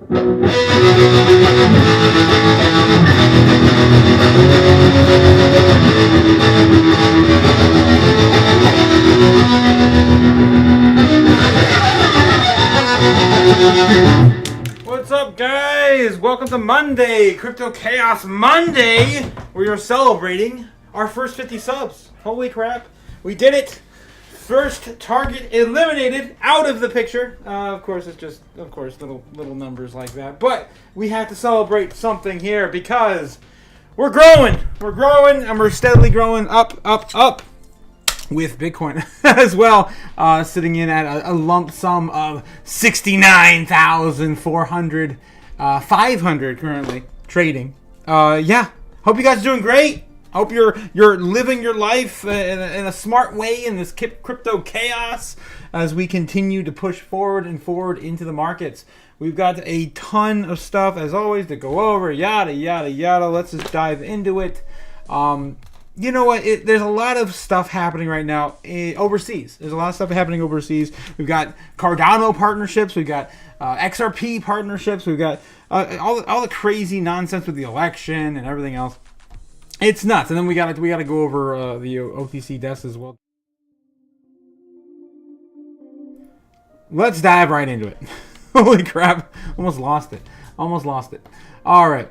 What's up, guys? Welcome to Monday, Crypto Chaos Monday. We are celebrating our first 50 subs. Holy crap, we did it. First target eliminated, out of the picture. Of course, it's just, little numbers like that. But we had to celebrate something here because we're growing. We're growing, and we're steadily growing up with Bitcoin as well. Sitting in at a lump sum of 69,400, 500 currently trading. Yeah, hope you guys are doing great. Hope you're living your life in a smart way in this crypto chaos as we continue to push forward and forward into the markets. We've got a ton of stuff, as always, to go over. Yada, yada, yada. Let's just dive into it. You know what? There's a lot of stuff happening right now overseas. There's a lot of stuff happening overseas. We've got Cardano partnerships. We've got XRP partnerships. We've got all the crazy nonsense with the election and everything else. It's nuts. And then we got to go over the OTC desk as well. Let's dive right into it. Holy crap. Almost lost it. All right.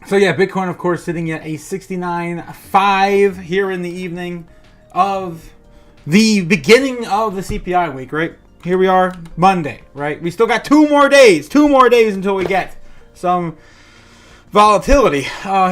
So yeah, Bitcoin, of course, sitting at a 69.5 here in the evening of the beginning of the CPI week, right? Here we are, Monday, right? We still got two more days until we get some volatility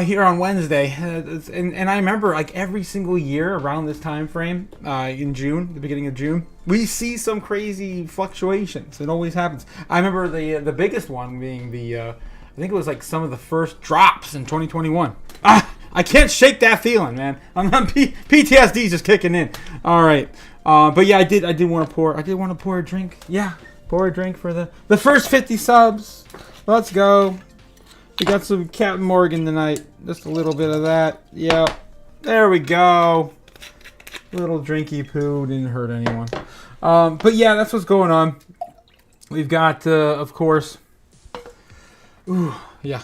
here on Wednesday. And I remember, like, every single year around this time frame, in June, the beginning of June, we see some crazy fluctuations. It always happens. I remember the biggest one being I think it was like some of the first drops in 2021. I can't shake that feeling, man. PTSD just kicking in. All right, but yeah, I did want to pour a drink. Yeah, pour a drink for the first 50 subs. Let's go. We got some Captain Morgan tonight. Just a little bit of that. Yep. There we go. Little drinky poo. Didn't hurt anyone. But yeah, that's what's going on. We've got, of course. Ooh, yeah.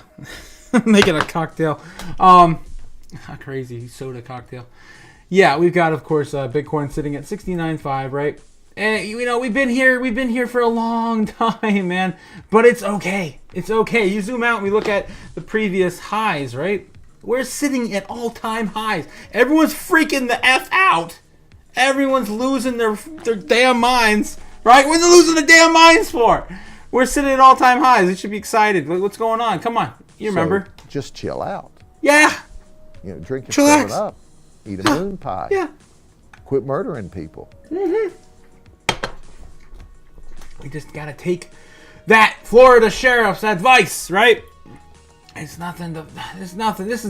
Making a cocktail. A crazy soda cocktail. Yeah, we've got, of course, Bitcoin sitting at 69.5, right? And, you know, we've been here for a long time, man. But it's okay. It's okay. You zoom out and we look at the previous highs, right? We're sitting at all-time highs. Everyone's freaking the F out. Everyone's losing their damn minds, right? What are they losing their damn minds for? We're sitting at all-time highs. You should be excited. What's going on? Come on. You remember. So just chill out. Yeah. You know, drink your 7-Up. Eat a moon pie. Yeah. Quit murdering people. Mm-hmm. We just got to take that Florida sheriff's advice, right? It's nothing. This is nothing. This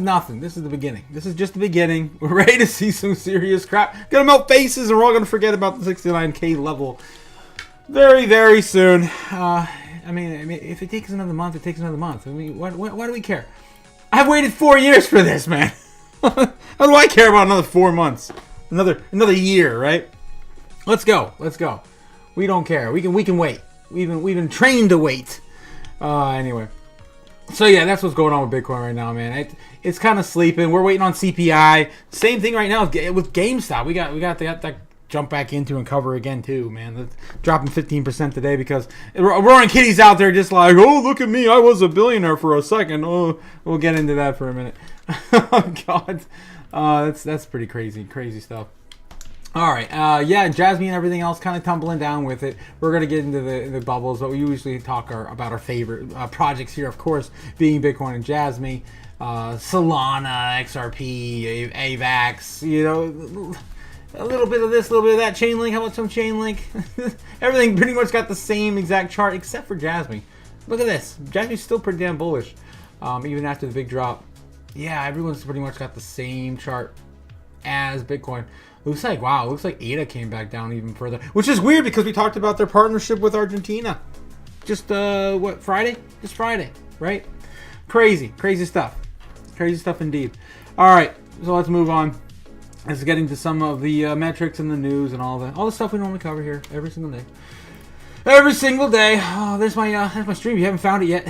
is the beginning. This is just the beginning. We're ready to see some serious crap. Gonna melt faces, and we're all gonna forget about the 69K level very, very soon. I mean, if it takes another month, it takes another month. I mean, why do we care? I've waited 4 years for this, man. How do I care about another 4 months? Another year, right? Let's go. We don't care. We can wait. We've been trained to wait. Anyway. So yeah, that's what's going on with Bitcoin right now, man. It's kind of sleeping. We're waiting on CPI. Same thing right now with GameStop. We got that jump back into and cover again too, man. That's dropping 15% today because roaring kitties out there just like, oh, look at me, I was a billionaire for a second. Oh, we'll get into that for a minute. Oh God, that's pretty crazy stuff. All right, yeah, Jasmine and everything else kind of tumbling down with it. We're going to get into the bubbles, but we usually talk about our favorite projects here, of course, being Bitcoin and Jasmine, Solana, XRP, AVAX, you know, a little bit of this, a little bit of that. Chainlink, how about some Chainlink? Everything pretty much got the same exact chart except for Jasmine. Look at this. Jasmine's still pretty damn bullish, even after the big drop. Yeah, everyone's pretty much got the same chart as Bitcoin. Looks like ADA came back down even further, which is weird because we talked about their partnership with Argentina. Just Friday? Just Friday, right? Crazy stuff indeed. All right, so let's move on. Let's get into some of the metrics and the news and all the stuff we normally cover here every single day. Every single day. Oh, there's my stream. You haven't found it yet.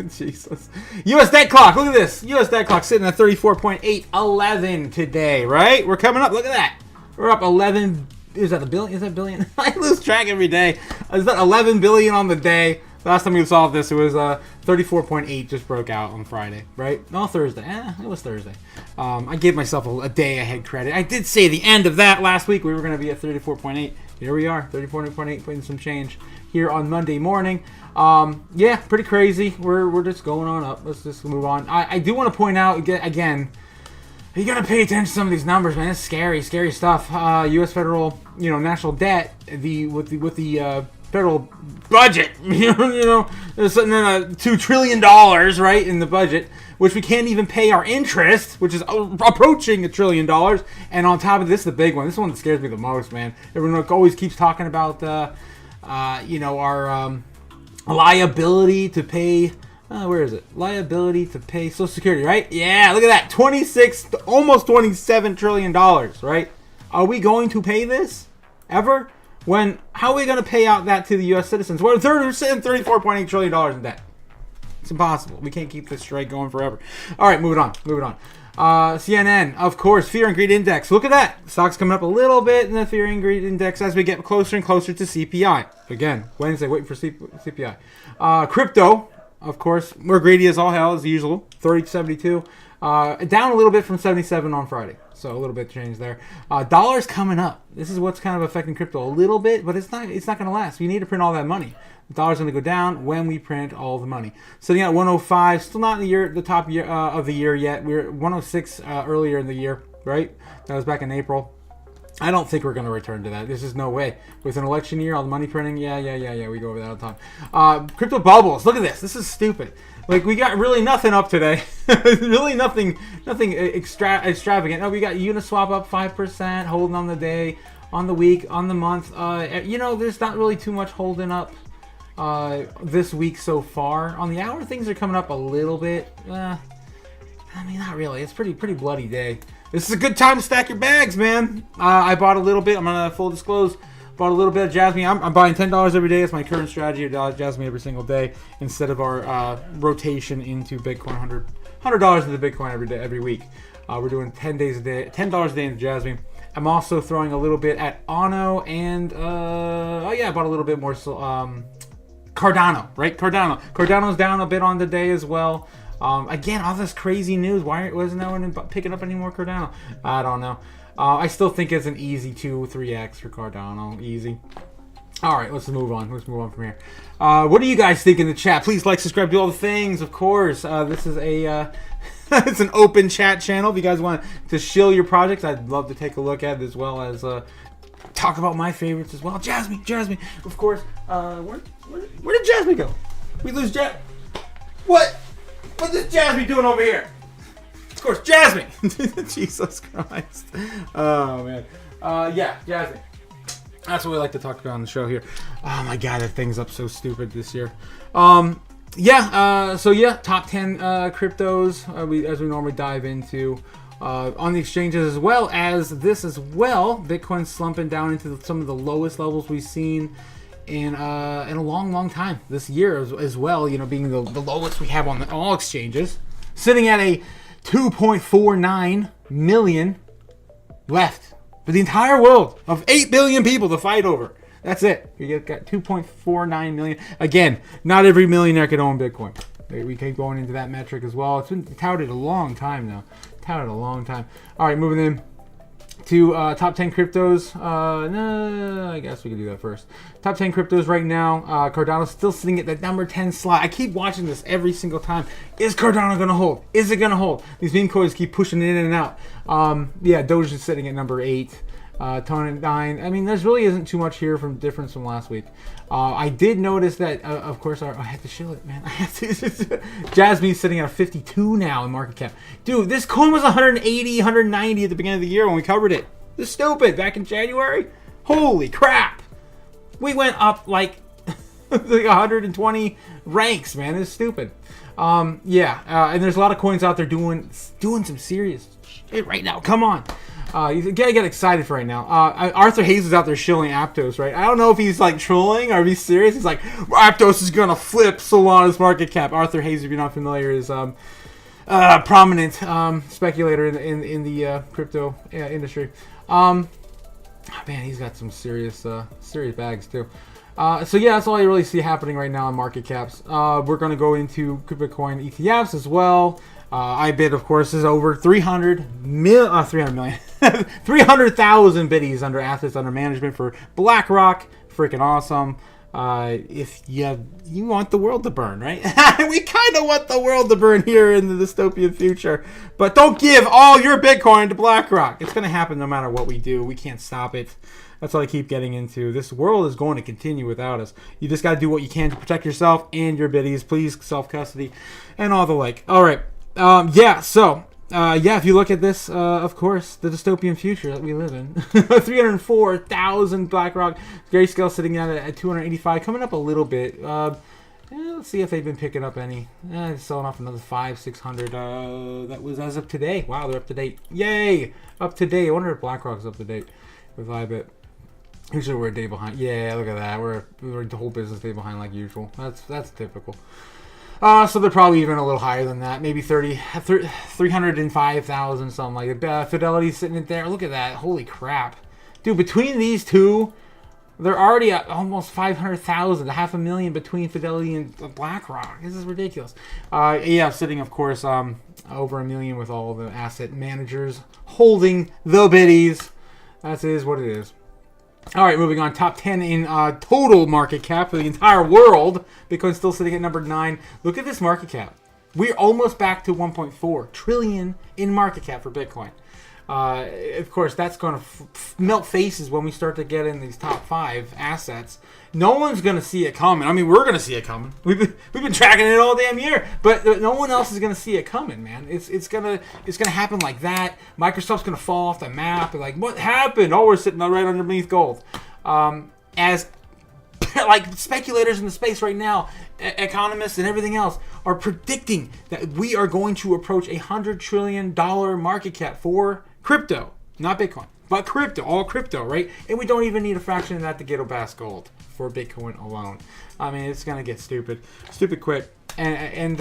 Jesus. U.S. debt clock. Look at this. U.S. debt clock sitting at 34.811 today, right? We're coming up. Look at that. We're up 11. Is that a billion? Is that billion? I lose track every day. Is that 11 billion on the day? Last time we solved this, it was 34.8 just broke out on Friday, right? No, Thursday. It was Thursday. I gave myself a day ahead credit. I did say the end of that last week we were going to be at 34.8. Here we are, 34.8, putting some change here on Monday morning. Yeah, pretty crazy. We're just going on up. Let's just move on. I do want to point out again. You gotta pay attention to some of these numbers, man. It's scary stuff. U.S. federal, national debt. With the federal budget, there's something $2 trillion, right, in the budget, which we can't even pay our interest, which is approaching $1 trillion. And on top of this, the big one. This is one that scares me the most, man. Everyone always keeps talking about, our liability to pay. Where is it? Liability to pay Social Security, right? Yeah, look at that. Almost $27 trillion, right? Are we going to pay this ever? How are we going to pay out that to the U.S. citizens? We're sitting $34.8 trillion in debt. It's impossible. We can't keep this strike going forever. All right, moving on. CNN, of course, fear and greed index. Look at that. Stock's coming up a little bit in the fear and greed index as we get closer and closer to CPI. Again, Wednesday, waiting for CPI. Crypto. Of course, we're greedy as all hell, as usual. 30.72. Down a little bit from 77 on Friday. So a little bit change there. Dollar's coming up. This is what's kind of affecting crypto a little bit, but it's not going to last. We need to print all that money. The dollar's going to go down when we print all the money. Sitting at 105, still not in the top year of the year yet. We were at 106 earlier in the year, right? That was back in April. I don't think we're going to return to that. There's just no way. With an election year, all the money printing, yeah, we go over that all the time. Crypto bubbles. Look at this. This is stupid. Like, we got really nothing up today. Really nothing extravagant. No, we got Uniswap up 5%, holding on the day, on the week, on the month. There's not really too much holding up this week so far. On the hour, things are coming up a little bit. Not really. It's pretty bloody day. This is a good time to stack your bags, man. I bought a little bit. I'm going to full disclose. Bought a little bit of Jasmine. I'm buying $10 every day. It's my current strategy of Jasmine every single day instead of our rotation into Bitcoin. $100 into Bitcoin every week. We're doing $10 a day into Jasmine. I'm also throwing a little bit at Ono and I bought a little bit more Cardano, right? Cardano's down a bit on the day as well. Again, all this crazy news. Why wasn't no one picking up any more Cardano? I don't know. I still think it's an easy 2-3x for Cardano. Easy. All right, let's move on. From here. What do you guys think in the chat? Please like, subscribe, do all the things. Of course, this is it's an open chat channel. If you guys want to shill your projects, I'd love to take a look at it as well as talk about my favorites as well. Jasmine, of course. Where did Jasmine go? We lose Jasmine. What's this Jasmine doing over here? Of course, Jasmine. Jesus Christ. Oh, man. Jasmine. That's what we like to talk about on the show here. Oh, my God, that thing's up so stupid this year. Top 10 cryptos as we normally dive into on the exchanges as well as this as well. Bitcoin slumping down into some of the lowest levels we've seen in a long time this year as well, being the lowest we have on all exchanges, sitting at a 2.49 million left for the entire world of 8 billion people to fight over. That's it. We got 2.49 million. Again, not every millionaire can own Bitcoin. We keep going into that metric as well. It's been touted a long time now. All right, moving in to top 10 cryptos. I guess we can do that first. Top 10 cryptos right now. Cardano's still sitting at the number 10 slot. I keep watching this every single time. Is Cardano going to hold? Is it going to hold? These meme coins keep pushing in and out. Doge is sitting at number 8. Tone at 9. I mean, there's really isn't too much here from difference from last week. I did notice that, of course, I have to shill it, man. I have to. Jasmine's sitting at 52 now in market cap. Dude, this coin was 180, 190 at the beginning of the year when we covered it. This is stupid. Back in January? Holy crap. We went up like 120 ranks, man. This is stupid. And there's a lot of coins out there doing some serious shit right now. Come on. You gotta get excited for right now. Arthur Hayes is out there shilling Aptos, right? I don't know if he's like trolling or if he's serious. He's like, Aptos is gonna flip Solana's market cap. Arthur Hayes, if you're not familiar, is prominent speculator in the crypto industry. Man, he's got some serious bags too. So yeah, that's all I really see happening right now in market caps. We're going to go into crypto coin ETFs as well. IBIT, of course, is over 300 million, 300,000 biddies under assets under management for BlackRock. Freaking awesome. If you want the world to burn, right? We kind of want the world to burn here in the dystopian future. But don't give all your Bitcoin to BlackRock. It's going to happen no matter what we do. We can't stop it. That's all I keep getting into. This world is going to continue without us. You just got to do what you can to protect yourself and your biddies. Please, self-custody and all the like. All right. If you look at this, of course, the dystopian future that we live in. 304,000 BlackRock. Grayscale sitting at 285. Coming up a little bit. Let's see if they've been picking up any. Selling off another 600. That was as of today. Wow, they're up to date. Yay! Up to date. I wonder if BlackRock's up to date with IBIT. Usually we're a day behind. Yeah, look at that. We're the whole business day behind like usual. That's typical. So they're probably even a little higher than that. Maybe 305,000, something like that. Fidelity's sitting in there. Look at that. Holy crap. Dude, between these two, they're already at almost 500,000. 500,000 between Fidelity and BlackRock. This is ridiculous. Sitting, of course, over $1 million with all the asset managers holding the biddies. That is what it is. All right, moving on. Top 10 in total market cap for the entire world. Bitcoin's still sitting at number 9. Look at this market cap. We're almost back to 1.4 trillion in market cap for Bitcoin. Of course, that's going to melt faces when we start to get in these top 5 assets. No one's going to see it coming. I mean, we're going to see it coming. We've been tracking it all damn year, but no one else is going to see it coming, man. It's gonna happen like that. Microsoft's going to fall off the map. Like, what happened? Oh, we're sitting right underneath gold. As like speculators in the space right now, economists and everything else are predicting that we are going to approach $100 trillion market cap for crypto, not Bitcoin, but crypto, all crypto, right? And we don't even need a fraction of that to get past gold for Bitcoin alone. I mean, it's gonna get stupid quick, and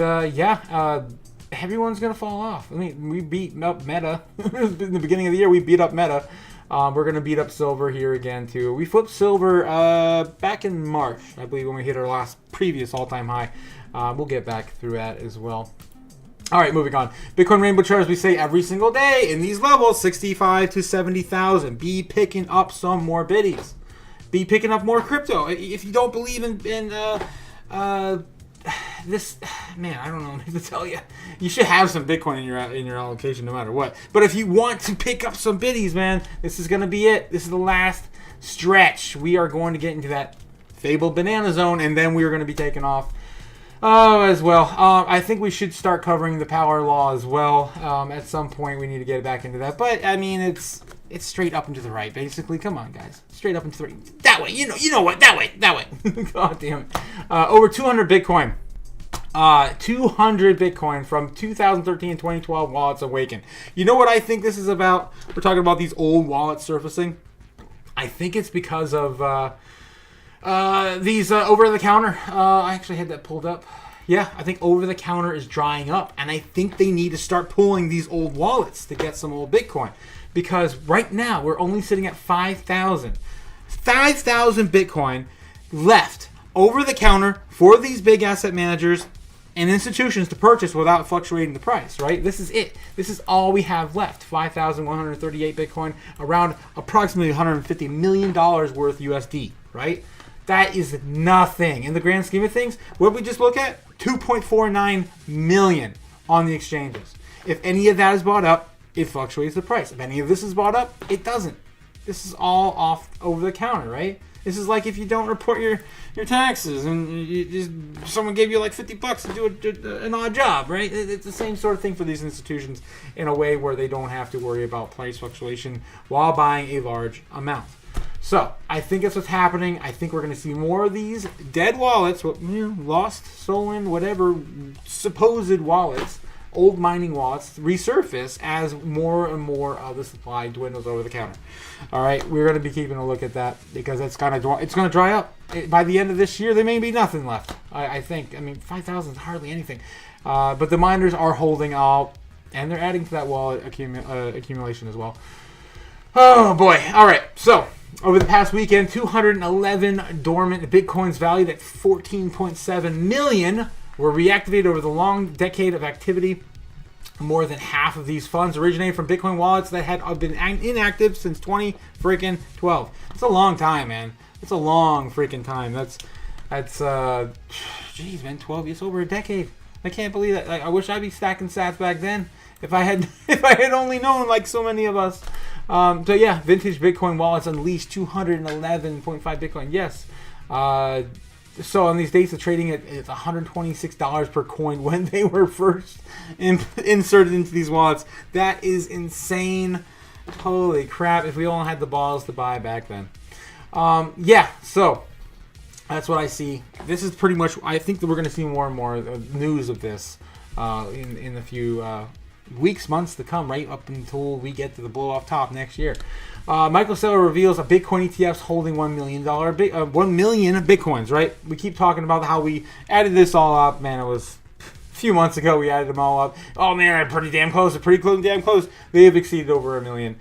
everyone's gonna fall off. I mean, we beat up Meta in the beginning of the year. We beat up Meta. We're going to beat up silver here again, too. We flipped silver back in March, I believe, when we hit our previous all-time high. We'll get back through that as well. All right, moving on. Bitcoin rainbow chart, as we say every single day in these levels, 65 to 70,000. Be picking up some more biddies. Be picking up more crypto. If you don't believe in this, man, I don't know what to tell you. You should have some Bitcoin in your allocation no matter what. But if you want to pick up some biddies, man, this is going to be it. This is the last stretch. We are going to get into that fabled banana zone, and then we are going to be taking off as well. I think we should start covering the power law as well. At some point, we need to get back into that. But, I mean, it's straight up and to the right, basically. Come on, guys. Straight up and to the right. That way. You know what? That way. God damn it. Over 200 Bitcoin. 200 Bitcoin from 2013 and 2012 wallets awaken. You know what I think this is about? We're talking about these old wallets surfacing. I think it's because of these over-the-counter. I actually had that pulled up. Yeah, I think over-the-counter is drying up. And I think they need to start pulling these old wallets to get some old Bitcoin. Because right now, we're only sitting at 5,000. 5,000 Bitcoin left over-the-counter for these big asset managers and institutions to purchase without fluctuating the price, right? This is it. This is all we have left. 5,138 Bitcoin, around approximately $150 million worth USD, right? That is nothing. In the grand scheme of things, what did we just look at? 2.49 million on the exchanges. If any of that is bought up, it fluctuates the price. If any of this is bought up, it doesn't. This is all off over the counter, right? This is like if you don't report your taxes and someone gave you like $50 to do an odd job, right? It's the same sort of thing for these institutions in a way where they don't have to worry about price fluctuation while buying a large amount. So I think that's what's happening. I think we're going to see more of these dead wallets, lost, stolen, whatever, supposed wallets, old mining wallets resurface as more and more of the supply dwindles over the counter. All right, we're going to be keeping a look at that because it's going to dry up. By the end of this year, there may be nothing left, I think. I mean, 5,000 is hardly anything. But the miners are holding out, and they're adding to that wallet accumulation as well. Oh, boy. All right, so over the past weekend, 211 dormant Bitcoins valued at $14.7 million were reactivated over the long decade of activity. More than half of these funds originated from Bitcoin wallets that had been inactive since 2012. It's a long time, man. It's a long freaking time. That's geez, man, 12 years, over a decade. I can't believe that. I wish I'd be stacking sats back then if I had only known like so many of us. So yeah, vintage Bitcoin wallets unleashed 211.5 Bitcoin. Yes. So on these dates of trading at $126 per coin when they were first inserted into these wallets. That is insane. Holy crap! If we all had the balls to buy back then. Yeah. So that's what I see. This is pretty much. I think that we're going to see more and more news of this in the few weeks, months to come, right up until we get to the blow off top next year. Michael Saylor reveals a Bitcoin ETF's holding $1 million 1 million Bitcoins, right? We keep talking about how we added this all up. Man, it was a few months ago we added them all up. Oh man, I'm pretty damn close. They have exceeded over 1 million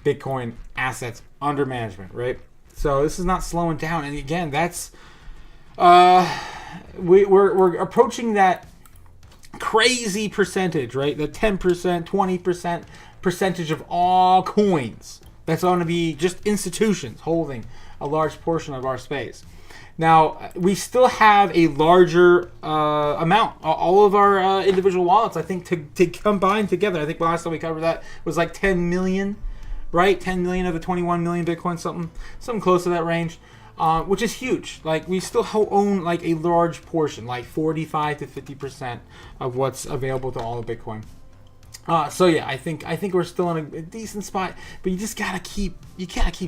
Bitcoin assets under management, right? So this is not slowing down. And again, that's we're approaching that crazy percentage, right? The 10%, 20% percentage of all coins. That's going to be just institutions holding a large portion of our space. Now, we still have a larger amount. All of our individual wallets, I think, to combine together, I think last time we covered that was like 10 million, right? 10 million of the 21 million Bitcoin, something close to that range, which is huge. Like, we still own like a large portion, like 45 to 50% of what's available to all of Bitcoin. So yeah, I think we're still in a decent spot, but you just gotta keep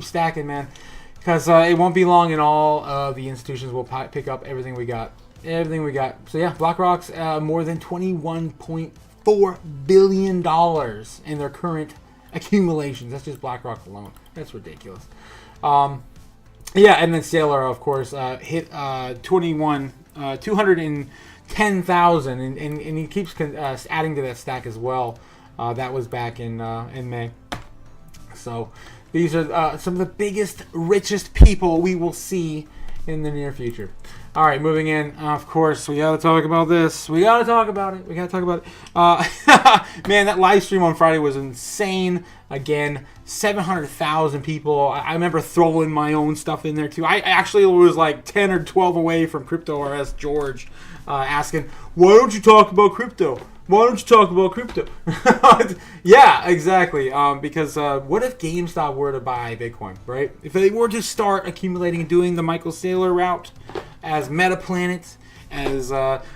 stacking, man, because it won't be long and all of the institutions will pick up everything we got. So yeah, BlackRock's more than $21.4 billion in their current accumulations. That's just BlackRock alone. That's ridiculous. Yeah, and then Saylor, of course, hit 210,000, and he keeps adding to that stack as well. That was back in May. So these are some of the biggest, richest people we will see in the near future. All right, moving in. Of course, we got to talk about this. We got to talk about it. Man, that live stream on Friday was insane. Again, 700,000 people. I remember throwing my own stuff in there too. I actually was like 10 or 12 away from Crypto RS George asking, why don't you talk about crypto? Yeah, exactly. Because what if GameStop were to buy Bitcoin, right? If they were to start accumulating and doing the Michael Saylor route as Metaplanet, as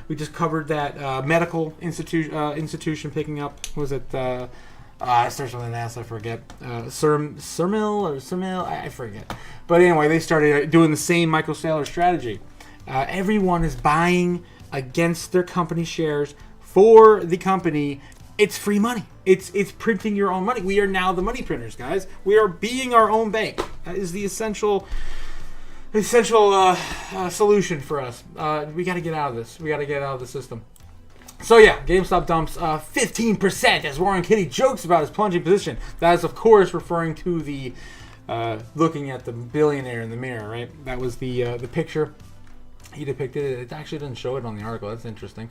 we just covered that medical institution picking up, was it? It starts with an S, I forget. Surmil, I forget. But anyway, they started doing the same Michael Saylor strategy. Everyone is buying against their company shares for the company. It's free money. It's printing your own money. We are now the money printers, guys. We are being our own bank. That is the essential solution for us. We got to get out of this. We got to get out of the system. So yeah, GameStop dumps 15% as Warren Kitty jokes about his plunging position. That is, of course, referring to the looking at the billionaire in the mirror, right? That was the picture he depicted. It actually didn't show it on the article. That's interesting.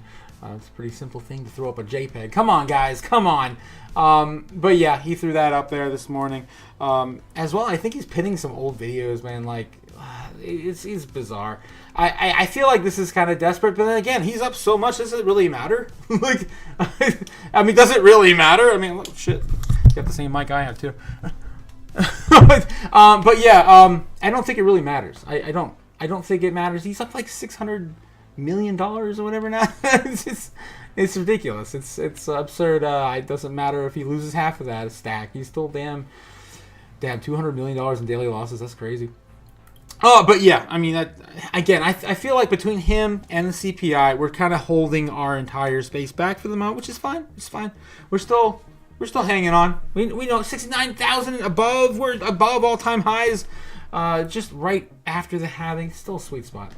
It's a pretty simple thing to throw up a JPEG. Come on, guys. Come on. But yeah, he threw that up there this morning. As well, I think he's pinning some old videos, man. Like, it's bizarre. I feel like this is kind of desperate, but then again, he's up so much. Does it really matter? Like, I mean, does it really matter? I mean, look, shit. Got the same mic I have too. But yeah, I don't think it really matters. I don't think it matters. He's up like $600 million or whatever now. it's ridiculous. It's absurd. It doesn't matter if he loses half of that stack. He's still damn $200 million in daily losses. That's crazy. But yeah, I mean, again, I feel like between him and the CPI, we're kind of holding our entire space back for the moment, which is fine. It's fine. We're still hanging on. We know 69,000 above. We're above all time highs. Just right after the halving. Still a sweet spot.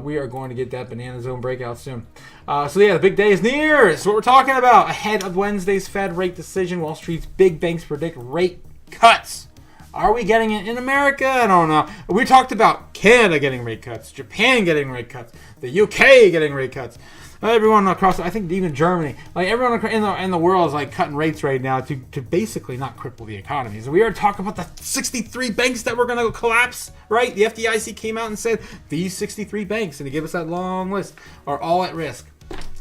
We are going to get that banana zone breakout soon. So yeah, the big day is near. So what we're talking about ahead of Wednesday's Fed rate decision, Wall Street's big banks predict rate cuts. Are we getting it in America? I don't know. We talked about Canada getting rate cuts, Japan getting rate cuts, the UK getting rate cuts. Everyone across, I think even Germany, like everyone in the world is like cutting rates right now to basically not cripple the economy. So we are talking about the 63 banks that were going to collapse, right? The FDIC came out and said these 63 banks, and they gave us that long list, are all at risk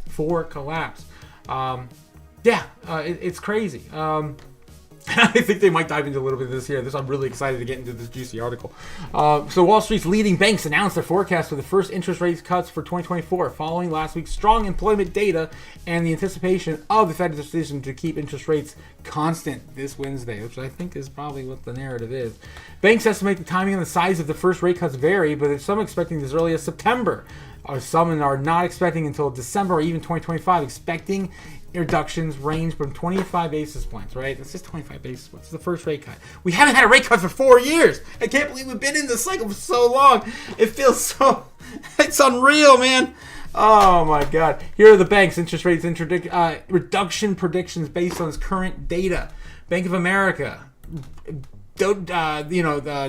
for collapse. It's crazy. I think they might dive into a little bit of this here. I'm really excited to get into this juicy article. So Wall Street's leading banks announced their forecast for the first interest rate cuts for 2024 following last week's strong employment data and the anticipation of the Fed's decision to keep interest rates constant this Wednesday, which I think is probably what the narrative is. Banks estimate the timing and the size of the first rate cuts vary, but there's some expecting as early as September. Some are not expecting until December or even 2025, expecting reductions range from 25 basis points, right? That's just 25 basis points. It's the first rate cut. We haven't had a rate cut for 4 years. I can't believe we've been in this cycle for so long. It feels so... It's unreal, man. Oh, my God. Here are the banks' interest rates reduction predictions based on its current data. Bank of America... the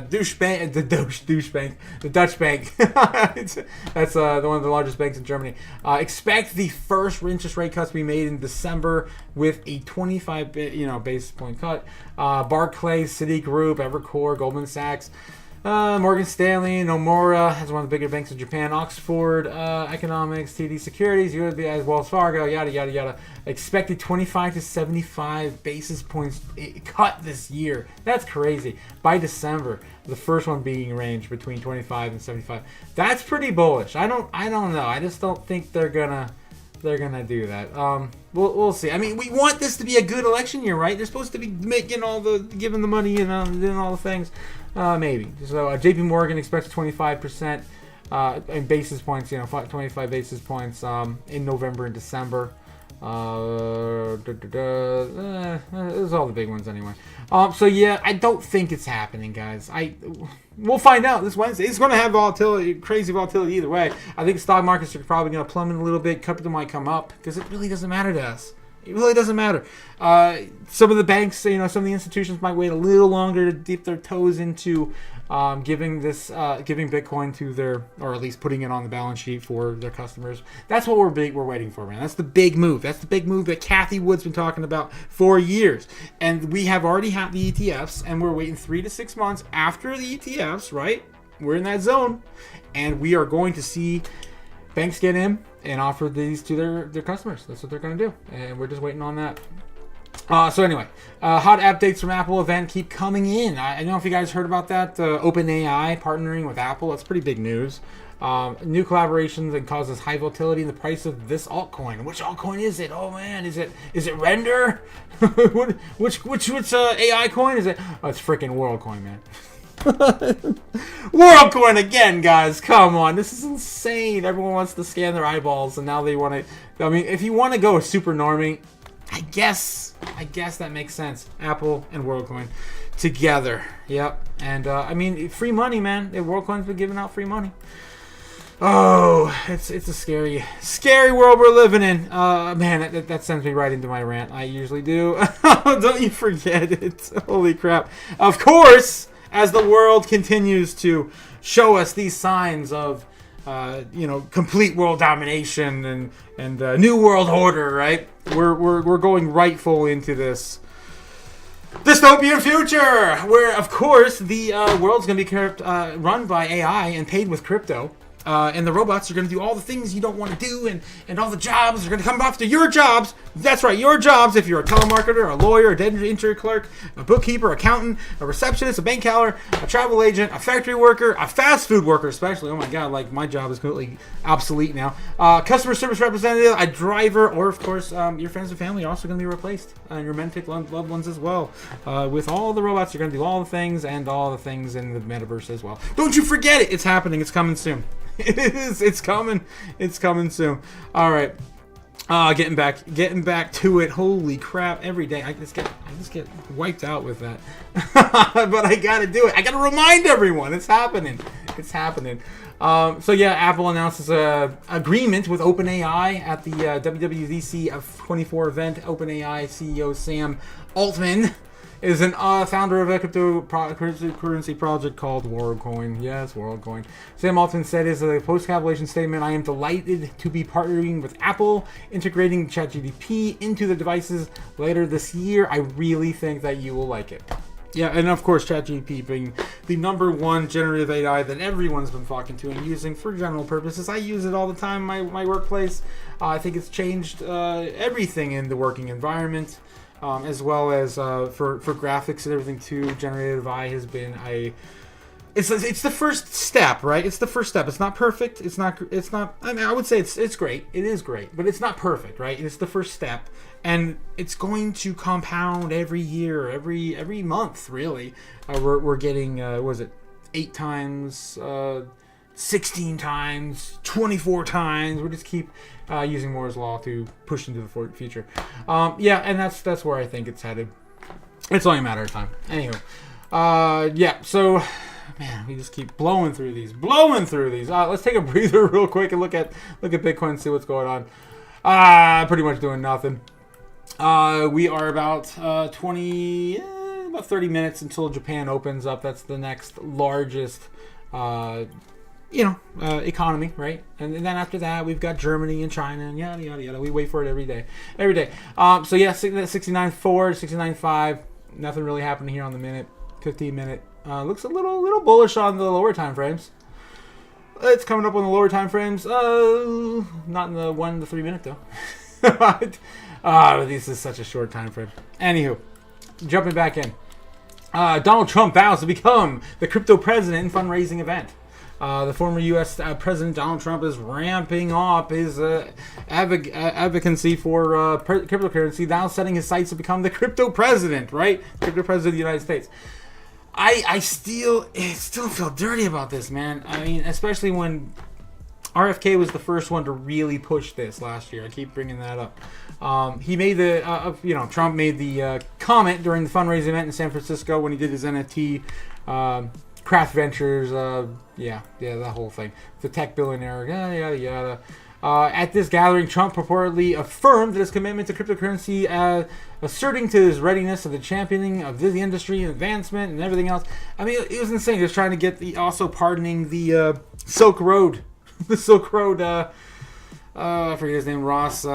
Dutch bank, the Dutch bank. That's one of the largest banks in Germany. Expect the first interest rate cuts to be made in December with a 25 basis point cut. Barclays, Citigroup, Evercore, Goldman Sachs, Morgan Stanley, Nomura has one of the bigger banks in Japan, Oxford Economics, TD Securities, UBS, Wells Fargo, yada, yada, yada. Expected 25 to 75 basis points cut this year. That's crazy. By December, the first one being ranged between 25 and 75. That's pretty bullish. I don't know. I just don't think they're gonna do that. We'll see. I mean, we want this to be a good election year, right? They're supposed to be giving the money and doing all the things. Maybe. So JP Morgan expects 25% in basis points, 25 basis points in November and December. Those are all the big ones anyway. So yeah, I don't think it's happening, guys. We'll find out this Wednesday. It's going to have volatility, crazy volatility either way. I think stock markets are probably going to plummet a little bit. Crypto might come up because it really doesn't matter to us. It really doesn't matter. Some of the banks, some of the institutions might wait a little longer to dip their toes into giving Bitcoin to their, or at least putting it on the balance sheet for their customers. That's what we're waiting for, man. That's the big move. That's the big move that Cathie Wood's been talking about for years. And we have already had the ETFs, and we're waiting 3 to 6 months after the ETFs, right? We're in that zone, and we are going to see banks get in and offer these to their customers. That's what they're going to do, and we're just waiting on that. So anyway, hot updates from Apple event keep coming in. I don't know if you guys heard about that. OpenAI partnering with Apple. That's pretty big news. New collaborations that causes high volatility in the price of this altcoin. Which altcoin is it? Oh man, is it Render? which AI coin is it? Oh, it's freaking WorldCoin, man. WorldCoin again, guys. Come on, this is insane. Everyone wants to scan their eyeballs, and now they want to. I mean, if you want to go super normie, I guess that makes sense. Apple and WorldCoin together. Yep. And I mean, free money, man. WorldCoin's been giving out free money. Oh, it's a scary world we're living in. Man, that sends me right into my rant. I usually do. Don't you forget it. Holy crap. Of course, as the world continues to show us these signs of, complete world domination and new world order, right? We're going rightful into this dystopian future, where of course the world's going to be run by AI and paid with crypto. And the robots are going to do all the things you don't want to do, and all the jobs are going to come after your jobs. That's right, your jobs. If you're a telemarketer, a lawyer, a data entry clerk, a bookkeeper, accountant, a receptionist, a bank teller, a travel agent, a factory worker, a fast food worker especially. Oh my God, like my job is completely obsolete now. Customer service representative, a driver, or of course your friends and family are also going to be replaced. And your romantic loved ones as well. With all the robots, you're going to do all the things and all the things in the metaverse as well. Don't you forget it. It's happening. It's coming soon. It is. It's coming. It's coming soon. All right. Getting back to it. Holy crap! Every day I just get wiped out with that. But I gotta do it. I gotta remind everyone. It's happening. It's happening. So yeah, Apple announces a agreement with OpenAI at the WWDC 24 event. OpenAI CEO Sam Altman is an founder of a cryptocurrency project called WorldCoin. Yes, WorldCoin. Sam Altman said in a post-compilation statement, "I am delighted to be partnering with Apple, integrating ChatGPT into the devices later this year. I really think that you will like it." Yeah, and of course, ChatGPT being the #1 generative AI that everyone's been flocking to and using for general purposes. I use it all the time in my workplace. I think it's changed everything in the working environment. As well as for graphics and everything too. Generative AI has been it's the first step, right? It's the first step. It's not perfect. It's not. I mean, I would say it's great. It is great, but it's not perfect, right? It's the first step, and it's going to compound every year, every month, really. We're getting 8 times, 16 times, 24 times. We just keep using Moore's law to push into the future. Yeah, and that's where I think it's headed. It's only a matter of time. Anywho, yeah. So, man, we just keep blowing through these. Let's take a breather real quick and look at Bitcoin and see what's going on. Pretty much doing nothing. We are about 30 minutes until Japan opens up. That's the next largest economy, right? And then after that, we've got Germany and China and yada, yada, yada. We wait for it every day. So yeah, 69.4, 69.5. Nothing really happening here on the minute. 15 minute. Looks a little bullish on the lower time frames. It's coming up on the lower time frames. Not in the 1 to 3 minute though. But this is such a short time frame. Anywho, jumping back in. Donald Trump vows to become the crypto president in fundraising event. The former U.S. President Donald Trump is ramping up his advocacy for cryptocurrency, now setting his sights to become the crypto president, right? Crypto president of the United States. I still feel dirty about this, man. I mean, especially when RFK was the first one to really push this last year. I keep bringing that up. He made Trump made the comment during the fundraising event in San Francisco when he did his NFT. Craft Ventures, that whole thing. The tech billionaire, yada, yada. At this gathering, Trump purportedly affirmed that his commitment to cryptocurrency, asserting to his readiness of the championing of the industry and advancement and everything else. I mean, it was insane. He was trying to get also pardoning the Silk Road. The Silk Road, I forget his name, Ross.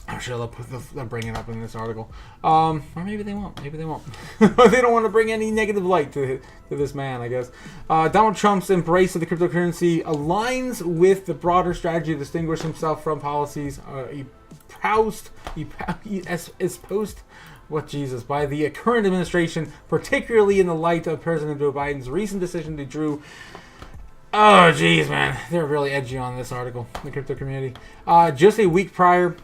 I'm sure they'll bring it up in this article. Or maybe they won't. They don't want to bring any negative light to this man, I guess. Donald Trump's embrace of the cryptocurrency aligns with the broader strategy to distinguish himself from policies espoused by the current administration, particularly in the light of President Joe Biden's recent decision to Drew. Oh, geez, man. They're really edgy on this article, the crypto community. Just a week prior,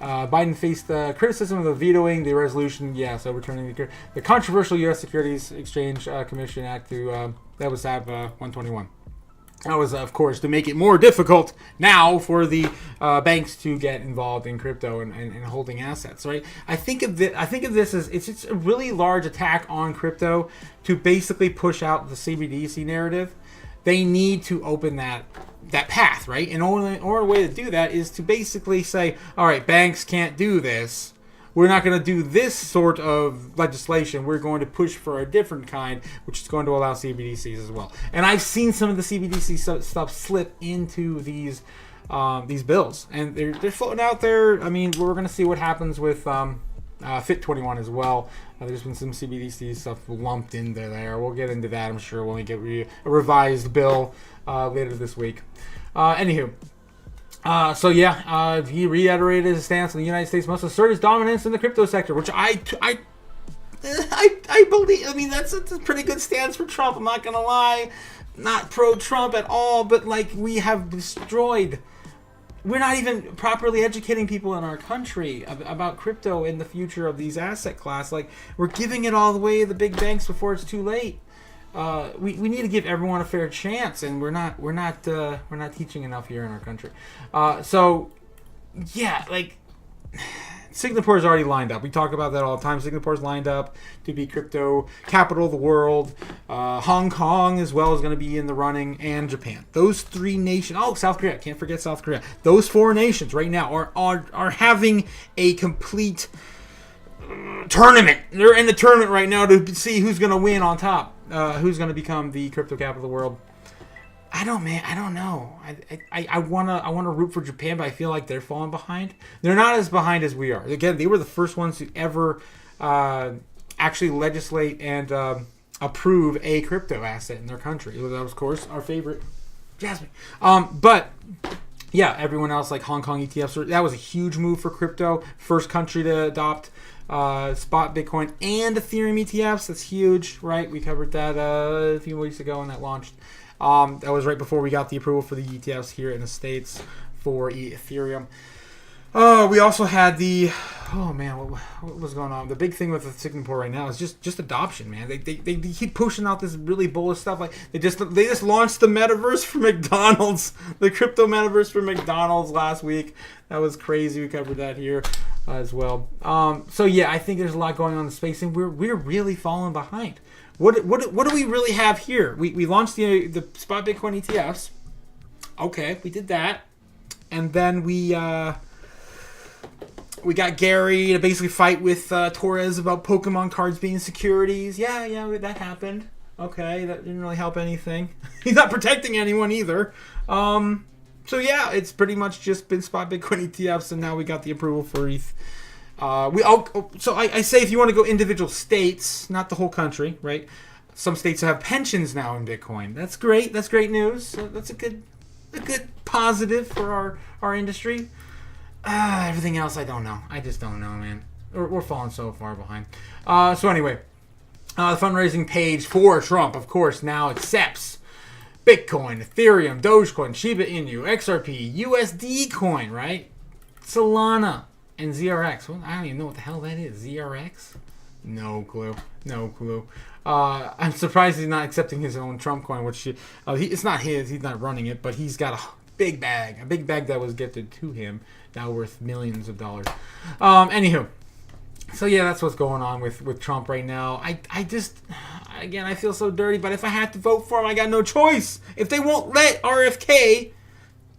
Biden faced criticism of vetoing the resolution, overturning the controversial U.S. Securities Exchange Commission Act that was AB 121. That was, of course, to make it more difficult now for the banks to get involved in crypto and holding assets, right? I think of this as it's a really large attack on crypto to basically push out the CBDC narrative. They need to open that path, right? And only way to do that is to basically say, all right, banks can't do this. We're not going to do this sort of legislation. We're going to push for a different kind, which is going to allow CBDCs as well. And I've seen some of the CBDC stuff slip into these bills, and they're floating out there. I mean, we're going to see what happens with FIT21 as well. There's been some CBDC stuff lumped into there. We'll get into that, I'm sure, when we get a revised bill later this week. Anywho. He reiterated his stance on the United States must assert its dominance in the crypto sector, which I believe. I mean, that's a pretty good stance for Trump. I'm not gonna lie, not pro-Trump at all, but like we have destroyed. We're not even properly educating people in our country about crypto and the future of these asset class. Like we're giving it all the way to the big banks before it's too late. We need to give everyone a fair chance, and we're not teaching enough here in our country. Singapore's already lined up. We talk about that all the time. Singapore's lined up to be crypto capital of the world. Hong Kong as well is going to be in the running, and Japan. Those three nations. Oh, South Korea. Can't forget South Korea. Those four nations right now are having a complete tournament. They're in the tournament right now to see who's going to win on top. Who's going to become the crypto capital of the world. I don't know. I wanna root for Japan, but I feel like they're falling behind. They're not as behind as we are. Again, they were the first ones to ever actually legislate and approve a crypto asset in their country. That was, of course, our favorite, Jasmine. But yeah, everyone else like Hong Kong ETFs. That was a huge move for crypto. First country to adopt spot Bitcoin and Ethereum ETFs. That's huge, right? We covered that a few weeks ago when that launched. That was right before we got the approval for the ETFs here in the States for Ethereum. We also had what was going on? The big thing with the Singapore right now is just adoption, man. They keep pushing out this really bullish stuff. Like they just launched the metaverse for McDonald's, the crypto metaverse for McDonald's last week. That was crazy. We covered that here as well. I think there's a lot going on in the space, and we're really falling behind. What do we really have here? We launched the spot Bitcoin ETFs. Okay, we did that, and then we got Gary to basically fight with Torres about Pokemon cards being securities. Yeah, that happened. Okay, that didn't really help anything. He's not protecting anyone either. It's pretty much just been spot Bitcoin ETFs, and now we got the approval for ETH. I say if you want to go individual states, not the whole country, right? Some states have pensions now in Bitcoin. That's great. That's great news. That's a good positive for our industry. Everything else, I don't know. I just don't know, man. We're falling so far behind. The fundraising page for Trump, of course, now accepts Bitcoin, Ethereum, Dogecoin, Shiba Inu, XRP, USD coin, right? Solana. And ZRX. Well, I don't even know what the hell that is. ZRX? No clue. I'm surprised he's not accepting his own Trump coin, which it's not his. He's not running it, but he's got a big bag that was gifted to him, now worth millions of dollars. That's what's going on with Trump right now. I feel so dirty, but if I had to vote for him, I got no choice. If they won't let RFK.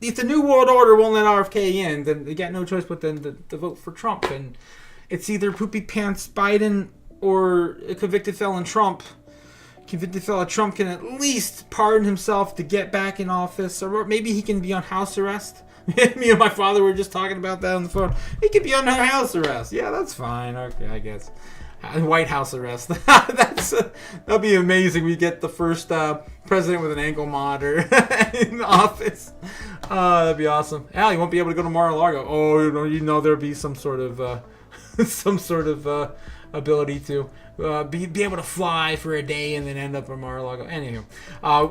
If the New World Order won't let RFK in, then they got no choice but then to vote for Trump. And it's either poopy pants Biden or a convicted felon Trump. Convicted felon Trump can at least pardon himself to get back in office, or maybe he can be on house arrest. Me and my father were just talking about that on the phone. He could be on house arrest. Yeah, that's fine. Okay, I guess. White House arrest. That'll be amazing. We get the first president with an ankle monitor in office. That'd be awesome. Al, you won't be able to go to Mar-a-Lago. Oh, there'll be some sort of ability to be able to fly for a day and then end up in Mar-a-Lago. Anywho,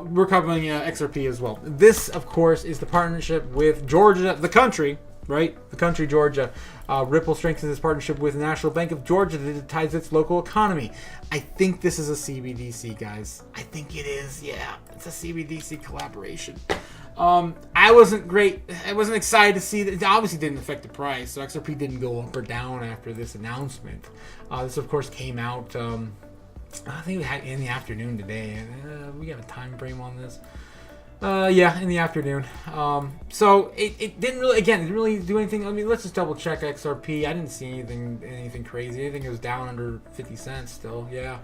we're covering XRP as well. This, of course, is the partnership with Georgia, the country. Right? The country, Georgia. Ripple strengthens its partnership with the National Bank of Georgia to digitize its local economy. I think this is a CBDC, guys. I think it is. Yeah, it's a CBDC collaboration. I wasn't excited to see that. It obviously didn't affect the price, so XRP didn't go up or down after this announcement. This, of course, came out, I think in the afternoon today. We got a time frame on this. In the afternoon. So it didn't really do anything. I mean, let's just double check XRP. I didn't see anything crazy. I think it was down under 50 cents still. Yeah,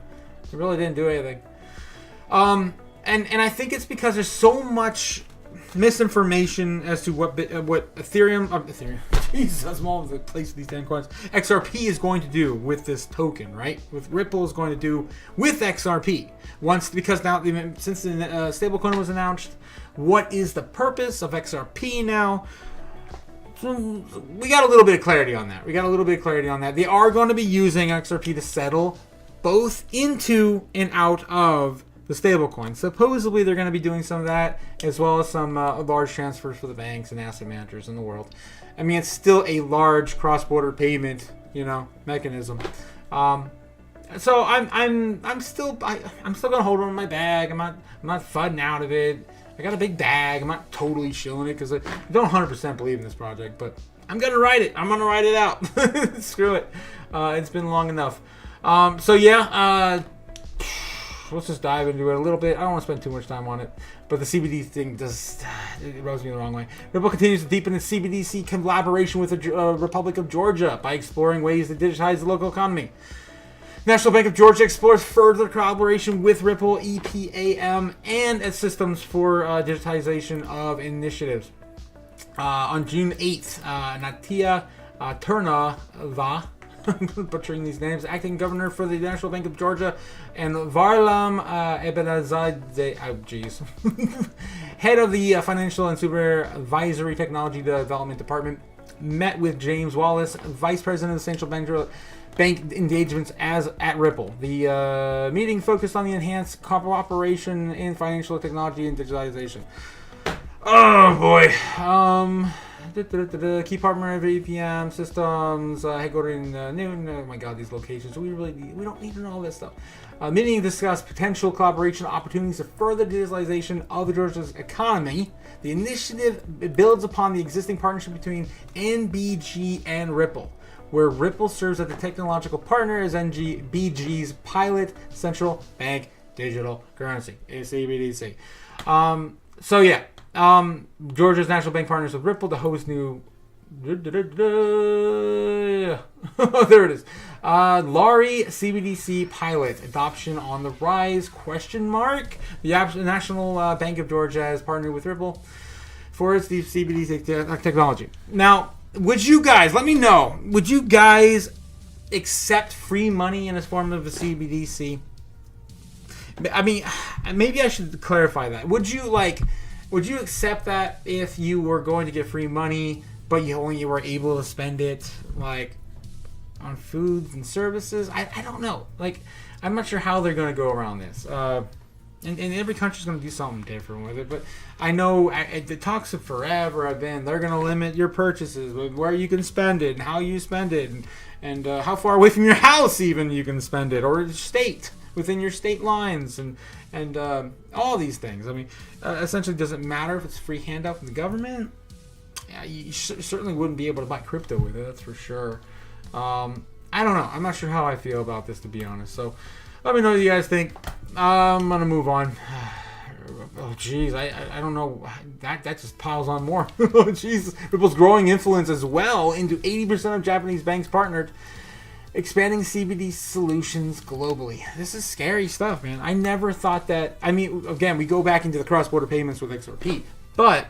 it really didn't do anything. And I think it's because there's so much misinformation as to what Ethereum Jesus, that's small of the place of these 10 coins. XRP is going to do with this token, right? With Ripple is going to do with XRP. Because now, since the stablecoin was announced, what is the purpose of XRP now? We got a little bit of clarity on that. They are going to be using XRP to settle both into and out of the stablecoin. Supposedly, they're going to be doing some of that, as well as some large transfers for the banks and asset managers in the world. I mean, it's still a large cross-border payment, mechanism. So I'm still gonna hold on to my bag. I'm not fudding out of it. I got a big bag. I'm not totally shilling it because I don't 100% believe in this project, but I'm gonna ride it. I'm gonna ride it out. Screw it. It's been long enough. So yeah. Let's just dive into it a little bit. I don't want to spend too much time on it, but the CBD thing it rubs me the wrong way. Ripple continues to deepen its CBDC collaboration with the Republic of Georgia by exploring ways to digitize the local economy. National Bank of Georgia explores further collaboration with Ripple, EPAM, and its systems for digitization of initiatives. On June 8th, Natia Turnava, I'm butchering these names, acting governor for the National Bank of Georgia, and Varlam Ebenazadeh, head of the Financial and Supervisory Technology Development Department, met with James Wallace, vice president of the Central Bank engagements at Ripple. The meeting focused on the enhanced cooperation in financial technology and digitalization. Oh boy. Key partner of APM systems, headquartered in Newton. Oh my god, these locations. We don't need to know all this stuff. Meeting discussed potential collaboration opportunities for further digitalization of the Georgia's economy. The initiative builds upon the existing partnership between NBG and Ripple, where Ripple serves as the technological partner as NBG's pilot central bank digital currency, CBDC. So yeah. Georgia's National Bank partners with Ripple to host new. There it is. Lari CBDC pilot adoption on the rise? ? The National Bank of Georgia has partnered with Ripple for its CBDC technology. Now, would you guys let me know? Would you guys accept free money in the form of a CBDC? I mean, maybe I should clarify that. Would you accept that if you were going to get free money, but you were able to spend it like on foods and services? I don't know. Like, I'm not sure how they're going to go around this. And every country's going to do something different with it. But I know the talks of forever have been they're going to limit your purchases, where you can spend it and how you spend it, and how far away from your house even you can spend it, or state within your state lines, and all these things. I mean, essentially, doesn't matter if it's a free handout from the government. Yeah, you certainly wouldn't be able to buy crypto with it. That's for sure. I don't know. I'm not sure how I feel about this, to be honest. So, let me know what you guys think. I'm gonna move on. Oh, jeez, I don't know. That just piles on more. Oh, jeez. Ripple's growing influence as well into 80% of Japanese banks partnered, expanding CBD solutions globally. This is scary stuff, man. I never thought that. I mean, again, we go back into the cross-border payments with XRP, but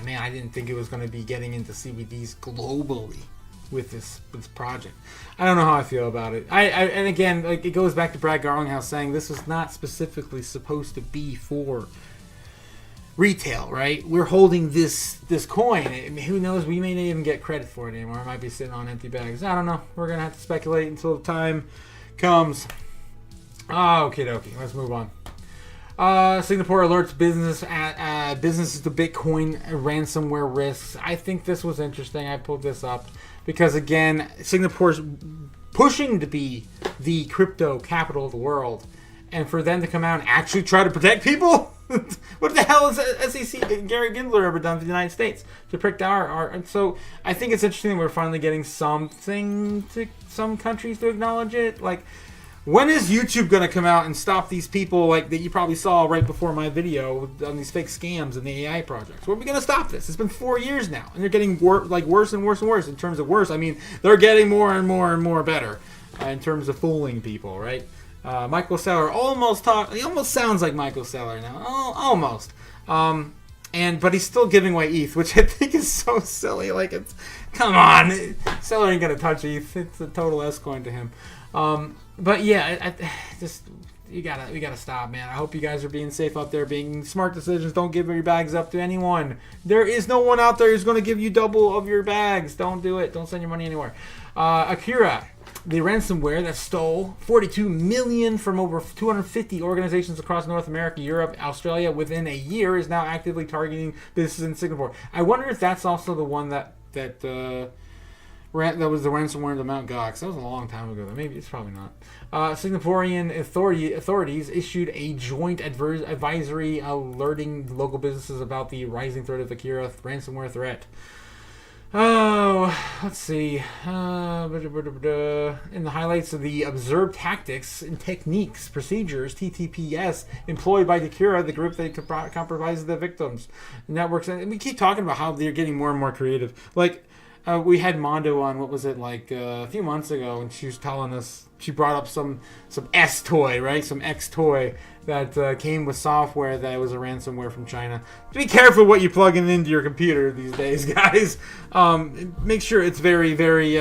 man, I didn't think it was going to be getting into CBDs globally with this project. I don't know how I feel about it. And again, like, it goes back to Brad Garlinghouse saying this was not specifically supposed to be for retail, right? We're holding this coin. I mean, who knows? We may not even get credit for it anymore. It might be sitting on empty bags. I don't know. We're gonna have to speculate until the time comes. Okie dokie. Let's move on. Singapore alerts businesses to Bitcoin ransomware risks. I think this was interesting. I pulled this up because, again, Singapore's pushing to be the crypto capital of the world, and for them to come out and actually try to protect people. What the hell has SEC Gary Gensler ever done for the United States to protect our? And so I think it's interesting that we're finally getting something to some countries to acknowledge it. Like, when is YouTube going to come out and stop these people like that you probably saw right before my video on these fake scams and the AI projects? When are we going to stop this? It's been 4 years now, and they're getting worse and worse and worse. In terms of worse, I mean, they're getting more and more and more better in terms of fooling people, right? Michael Saylor he almost sounds like Michael Saylor now. Almost. And but he's still giving away ETH, which I think is so silly. Like, it's, come on, seller ain't gonna touch ETH. It's a total S coin to him. But yeah, we gotta stop, man. I hope you guys are being safe out there, being smart decisions. Don't give your bags up to anyone. There is no one out there who's gonna give you double of your bags. Don't do it. Don't send your money anywhere. Akira, the ransomware that stole 42 million from over 250 organizations across North America, Europe, Australia within a year, is now actively targeting businesses in Singapore. I wonder if that's also the one that was the ransomware to Mount Gox. That was a long time ago. Maybe it's probably not. Singaporean authorities issued a joint advisory alerting local businesses about the rising threat of Akira ransomware threat. Oh, let's see. In the highlights of the observed tactics and techniques, procedures, TTPS, employed by Decrypt, the group that compromises the victims. Networks, and we keep talking about how they're getting more and more creative. Like, we had Mondo on, what was it, like a few months ago, and she was telling us, she brought up some S toy, right? Some X toy that came with software that was a ransomware from China. Be careful what you're plugging into your computer these days, guys. Make sure it's very, very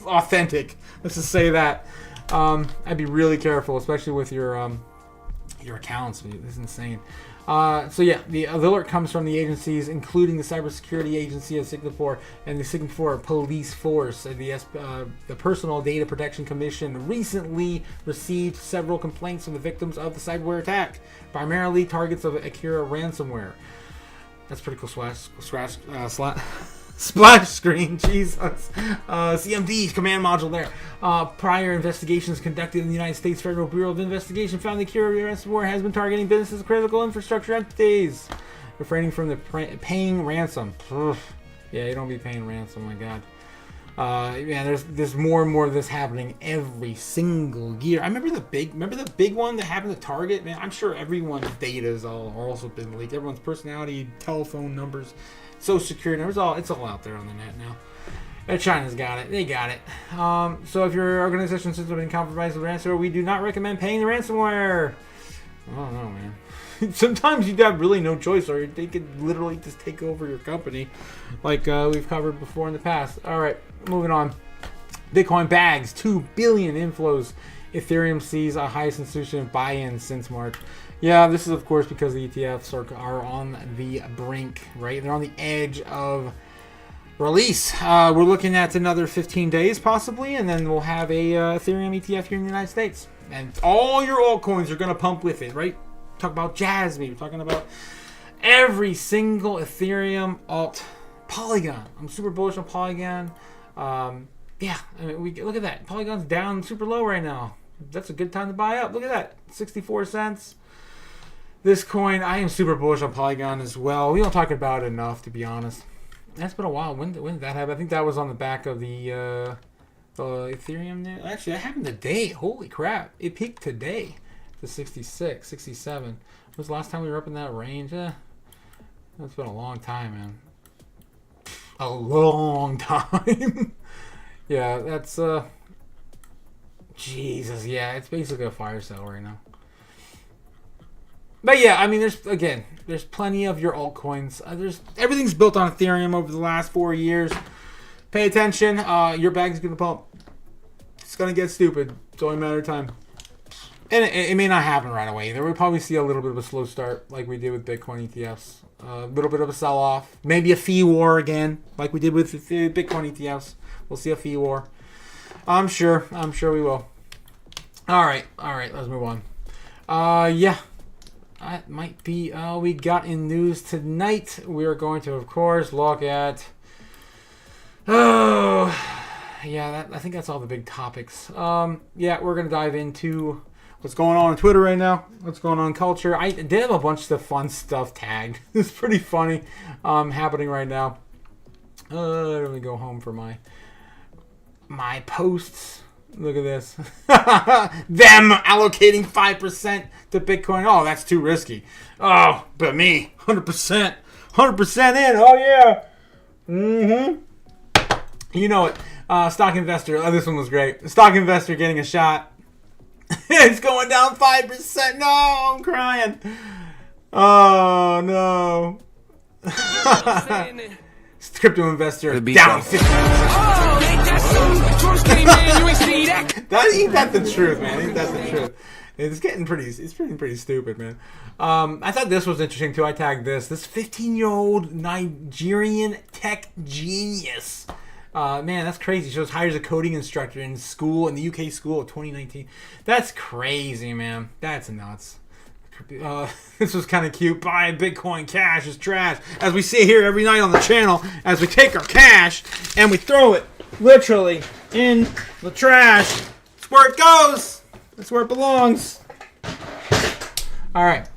authentic. Let's just say that. I'd be really careful, especially with your accounts. This is insane. So yeah, the alert comes from the agencies, including the Cybersecurity Agency of Singapore and the Singapore Police Force. The Personal Data Protection Commission recently received several complaints from the victims of the cyberware attack, primarily targets of Akira ransomware. That's pretty cool. Splash screen, Jesus. CMD command module there. Prior investigations conducted in the United States Federal Bureau of Investigation found the Akira ransomware has been targeting businesses and critical infrastructure entities, refraining from the paying ransom. Ugh. Yeah, you don't be paying ransom. My God. Yeah, there's more and more of this happening every single year. I remember the big one that happened to Target. Man, I'm sure everyone's data is also been leaked. Everyone's personality, telephone numbers, social security numbers, it's all out there on the net now. And China's got it. They got it. So if your organization has been compromised with ransomware, we do not recommend paying the ransomware. I don't know, man. Sometimes you got really no choice, or they could literally just take over your company, like we've covered before in the past. All right, moving on. Bitcoin bags 2 billion inflows. Ethereum sees a highest institution buy-in since March. Yeah, this is of course because the ETFs are on the brink, right? They're on the edge of release. We're looking at another 15 days possibly, and then we'll have a Ethereum ETF here in the United States, and all your altcoins are going to pump with it, right? Talk about Jasmine. We're talking about every single Ethereum alt. Polygon. I'm super bullish on Polygon. Yeah, I mean, look at that. Polygon's down super low right now. That's a good time to buy up. Look at that, 64 cents. This coin, I am super bullish on Polygon as well. We don't talk about it enough, to be honest. That's been a while. When did that happen? I think that was on the back of the Ethereum there. Actually, that happened today. Holy crap. It peaked today to 66, 67. When was the last time we were up in that range? That's been a long time, man. A long time. Yeah, that's Jesus, yeah, it's basically a fire sale right now. But yeah, I mean, there's plenty of your altcoins. Everything's built on Ethereum over the last 4 years. Pay attention. Your bag's gonna pump. It's gonna get stupid. It's only a matter of time. And it may not happen right away either. We'll probably see a little bit of a slow start, like we did with Bitcoin ETFs. A little bit of a sell-off. Maybe a fee war again, like we did with the Bitcoin ETFs. We'll see a fee war. I'm sure we will. All right, let's move on. Yeah. That might be all we got in news tonight. We're going to, of course, look at... I think that's all the big topics. Yeah, we're going to dive into what's going on Twitter right now, what's going on in culture. I did have a bunch of fun stuff tagged. It's pretty funny happening right now. Let me go home for my posts. Look at this. Them allocating 5% to Bitcoin. Oh, that's too risky. Oh, but me, 100%. 100% in. Oh, yeah. Mm-hmm. You know it. Stock investor. Oh, this one was great. Stock investor getting a shot. It's going down 5%. No, I'm crying. Oh no. Crypto investor down 50%. Ain't that the truth, man? Ain't that the truth? It's getting pretty stupid, man. I thought this was interesting too. I tagged this 15-year-old Nigerian tech genius. Man, that's crazy. She hires a coding instructor in the UK school of 2019. That's crazy, man. That's nuts. This was kind of cute. Buy Bitcoin Cash is trash. As we see here every night on the channel, as we take our cash and we throw it literally in the trash. That's where it goes. That's where it belongs. All right.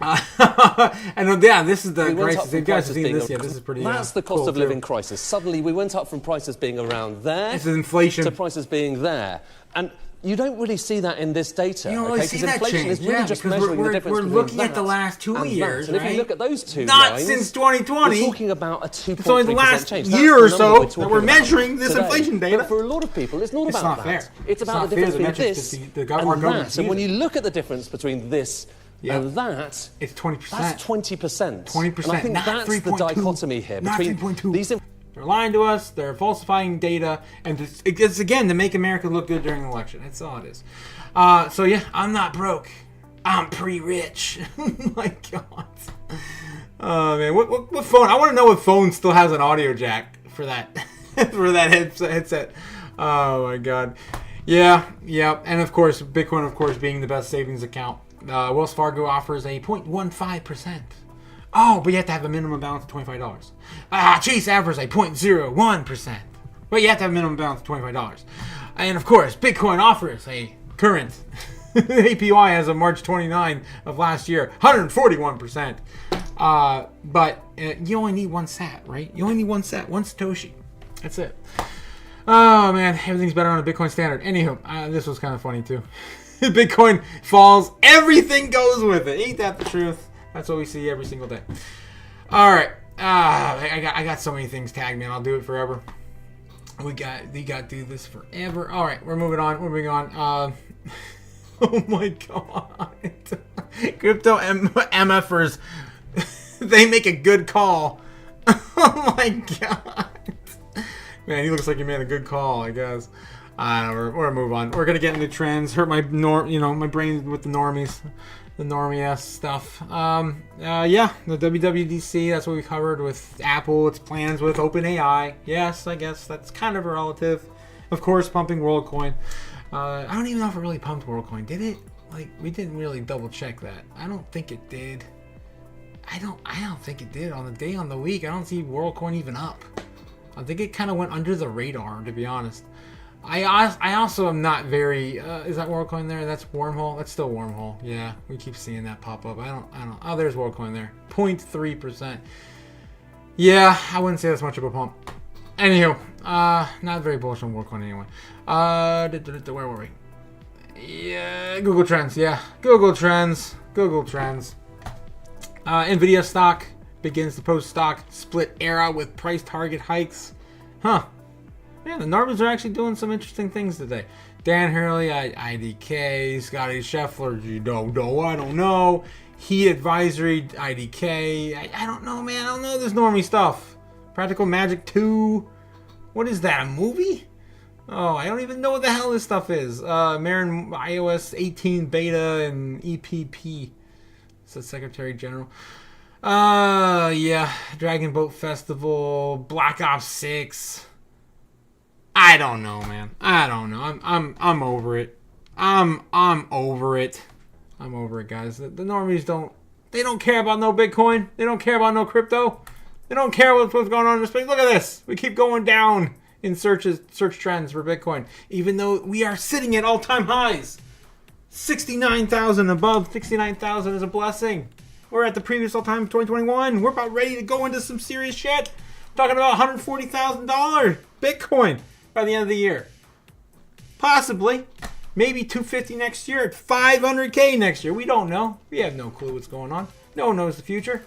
And yeah, this is the crisis. You guys have seen this yet? This is pretty. That's the cost of living crisis. Suddenly, we went up from prices being around there. This is inflation to prices being there, and you don't really see that in this data. You don't really see that inflation change. is really just measuring the difference we're between looking that at the last 2 years, and right? if you look at those two not lines, since 2020. we're talking about a 2.3% it's only the last change. year or so that we're measuring this today. inflation data. But for a lot of people, it's not about that. Fair. It's about the difference between this and that. And when you look at the difference between this and that, it's 20%. That's 20%. 20%. And I think that's the dichotomy here between these. They're lying to us. They're falsifying data, and it's again to make America look good during the election. That's all it is. So yeah, I'm not broke. I'm pretty rich. My God. Oh man, what phone? I want to know what phone still has an audio jack for that for that headset. Oh my God. Yeah, and of course, Bitcoin, of course, being the best savings account. Wells Fargo offers a 0.15%. Oh, but you have to have a minimum balance of $25. Chase offers a 0.01%. But you have to have a minimum balance of $25. And of course, Bitcoin offers a current APY as of March 29 of last year, 141%. But you only need one sat, right? You only need one Satoshi. That's it. Oh man, everything's better on a Bitcoin standard. Anywho, this was kind of funny too. Bitcoin falls, everything goes with it. Ain't that the truth? That's what we see every single day. All right, I got so many things tagged, man. I'll do it forever. We got to do this forever. All right, we're moving on. Oh my God, crypto MFers, they make a good call. Oh my God, man, he looks like he made a good call, I guess. We're gonna move on. We're gonna get into trends. Hurt my my brain with the normies, the normie-ass stuff. Yeah, the WWDC. That's what we covered with Apple. Its plans with OpenAI. Yes, I guess that's kind of a relative. Of course, pumping WorldCoin. I don't even know if it really pumped WorldCoin. Did it? Like, we didn't really double check that. I don't think it did. I don't think it did on the day, on the week. I don't see WorldCoin even up. I think it kind of went under the radar, to be honest. I also am not very. Is that WorldCoin there? That's Wormhole. That's still Wormhole. Yeah, we keep seeing that pop up. I don't. Oh, there's WorldCoin there. 0.3%. Yeah, I wouldn't say that's much of a pump. Anywho, not very bullish on WorldCoin anyway. Where were we? Yeah, Google Trends. Yeah, Google Trends. Nvidia stock begins the post-stock split era with price target hikes. Huh. Man, the Normies are actually doing some interesting things today. Dan Hurley, IDK, Scotty Scheffler, I don't know. He Advisory, IDK. I don't know, man. I don't know this normie stuff. Practical Magic 2. What is that, a movie? Oh, I don't even know what the hell this stuff is. Marin iOS 18 beta and EPP. Says Secretary General. Yeah. Dragon Boat Festival, Black Ops 6. I don't know, man. I don't know. I'm over it. I'm over it. I'm over it, guys. The normies don't care about no Bitcoin. They don't care about no crypto. They don't care what's going on in the space. Look at this. We keep going down in search trends for Bitcoin, even though we are sitting at all-time highs. 69,000 above. 69,000 is a blessing. We're at the previous all-time 2021. We're about ready to go into some serious shit. We're talking about $140,000 Bitcoin by the end of the year. Possibly. Maybe 250 next year. 500K next year. We don't know. We have no clue what's going on. No one knows the future.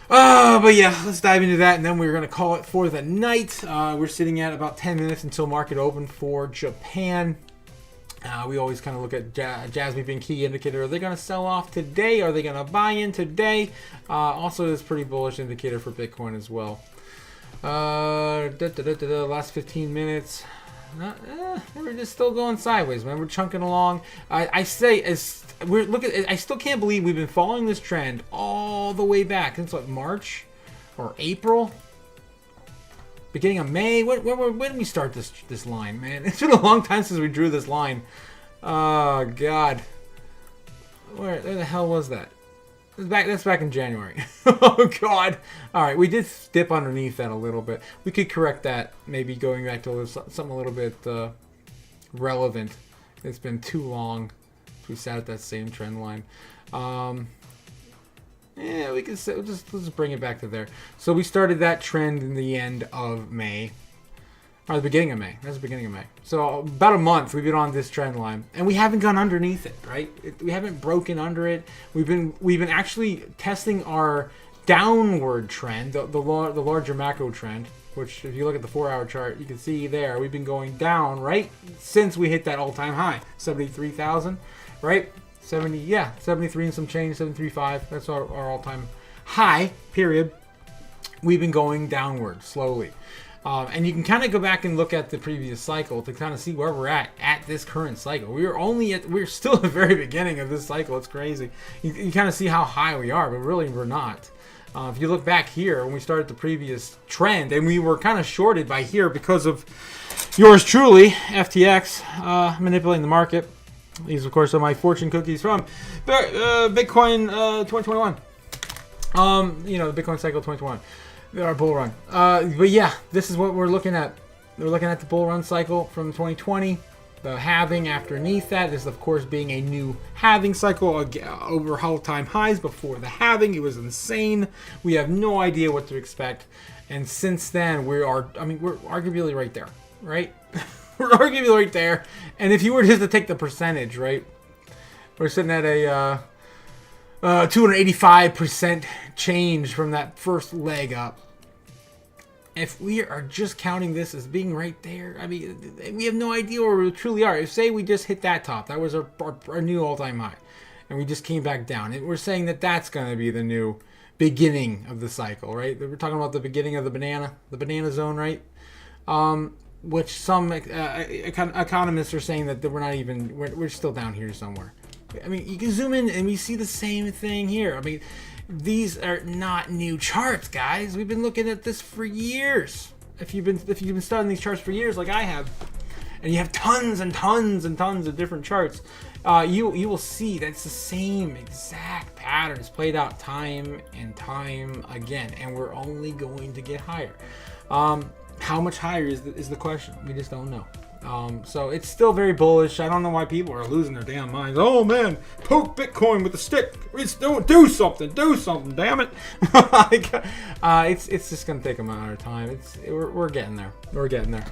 But yeah, let's dive into that, and then we're going to call it for the night. We're sitting at about 10 minutes until market open for Japan. We always kind of look at JASB being key indicator. Are they going to sell off today? Are they going to buy in today? Also, it's pretty bullish indicator for Bitcoin as well. Last 15 minutes. We're just still going sideways, man. We're chunking along. I still can't believe we've been following this trend all the way back since what, March or April, beginning of May. When did we start this line, man? It's been a long time since we drew this line. Oh God, where the hell was that? That's back in January. Oh God! All right, we did dip underneath that a little bit. We could correct that, maybe going back to something a little bit relevant. It's been too long. We sat at that same trend line. Yeah, we can let's bring it back to there. So we started that trend in the end of May. Or the beginning of May. That's the beginning of May. So about a month we've been on this trend line, and we haven't gone underneath it, right? We haven't broken under it. We've been actually testing our downward trend, the larger macro trend, which if you look at the 4-hour chart, you can see there we've been going down right since we hit that all-time high, 73,000, right? 73 and some change, 73.5. That's our all-time high. Period. We've been going downward slowly. And you can kind of go back and look at the previous cycle to kind of see where we're at this current cycle. We're still at the very beginning of this cycle. It's crazy. You kind of see how high we are, but really we're not. If you look back here when we started the previous trend, and we were kind of shorted by here because of yours truly, FTX, manipulating the market. These, of course, are my fortune cookies from Bitcoin 2021. The Bitcoin cycle 2021. Our bull run. But yeah, this is what we're looking at. We're looking at the bull run cycle from 2020. The halving underneath that. This, of course, being a new halving cycle over all-time highs before the halving. It was insane. We have no idea what to expect. And since then, we're arguably right there, right? We're arguably right there. And if you were just to take the percentage, right? We're sitting at a 285% change from that first leg up. If we are just counting this as being right there, I mean, we have no idea where we truly are. If, say, we just hit that top, that was our new all-time high, and we just came back down, and we're saying that that's going to be the new beginning of the cycle, right? We're talking about the beginning of the banana zone, right? Which some economists are saying that we're still down here somewhere. I mean, you can zoom in and we see the same thing here. I mean, these are not new charts, guys. We've been looking at this for years. If you've been studying these charts for years, like I have, and you have tons and tons and tons of different charts, you will see that's the same exact patterns played out time and time again, and we're only going to get higher. How much higher is the question? We just don't know. So it's still very bullish. I don't know why people are losing their damn minds. Oh man, poke Bitcoin with a stick. It's do something, damn it. It's just gonna take a matter of time. We're getting there. We're getting there.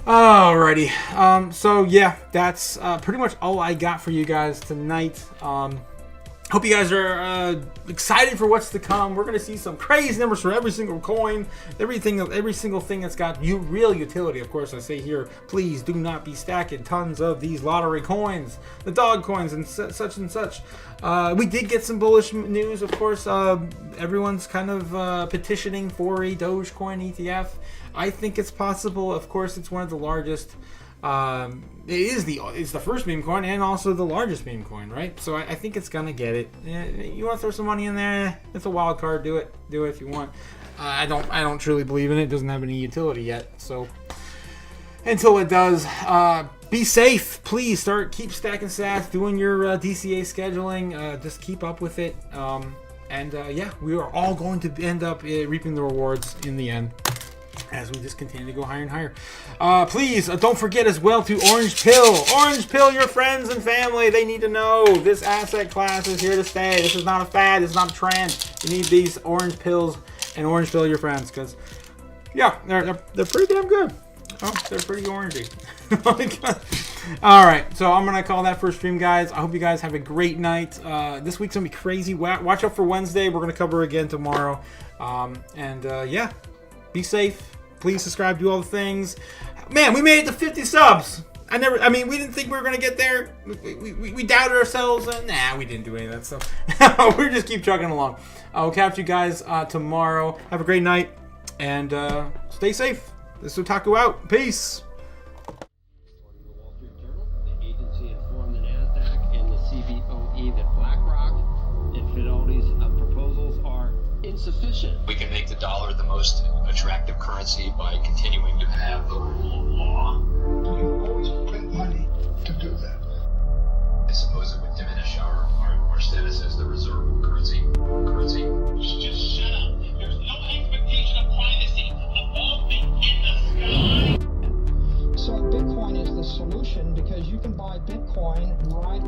Alrighty. So yeah, that's pretty much all I got for you guys tonight. Hope you guys are excited for what's to come. We're going to see some crazy numbers for every single coin, every single thing that's got real utility. Of course, I say here, please do not be stacking tons of these lottery coins, the dog coins, and such and such. We did get some bullish news, of course. Everyone's kind of petitioning for a Dogecoin ETF. I think it's possible. Of course, it's one of the largest. It's the first meme coin and also the largest meme coin, right? So I think it's gonna get it. You want to throw some money in there? It's a wild card. Do it if you want. I don't truly believe in it. It doesn't have any utility yet. So until it does, be safe. Please keep stacking sats, doing your DCA scheduling. Just keep up with it. Yeah, we are all going to end up reaping the rewards in the end, as we just continue to go higher and higher. Please don't forget as well to orange pill your friends and family. They need to know this asset class is here to stay. This is not a fad. It's not a trend. You need these orange pills and orange pill your friends, because yeah, they're pretty damn good. Oh, they're pretty orangey. Oh my God. All right, so I'm gonna call that for a stream, guys. I hope you guys have a great night. This week's gonna be crazy. Watch out for Wednesday. We're gonna cover again tomorrow. Yeah, be safe. Please subscribe, do all the things. Man, we made it to 50 subs. I mean, we didn't think we were going to get there. We doubted ourselves. Nah, we didn't do any of that stuff. We just keep trucking along. I'll catch you guys tomorrow. Have a great night, and stay safe. This is Otaku out. Peace. According to the Wall Street Journal, the agency informed the NASDAQ and the CBOE that BlackRock and Fidelity's proposals are insufficient. We can make the dollar the most attractive currency by continuing to have the rule of law. You always print money to do that. I suppose it would diminish our status as the reserve currency. Just shut up. There's no expectation of privacy above me in the sky. So Bitcoin is the solution because you can buy Bitcoin right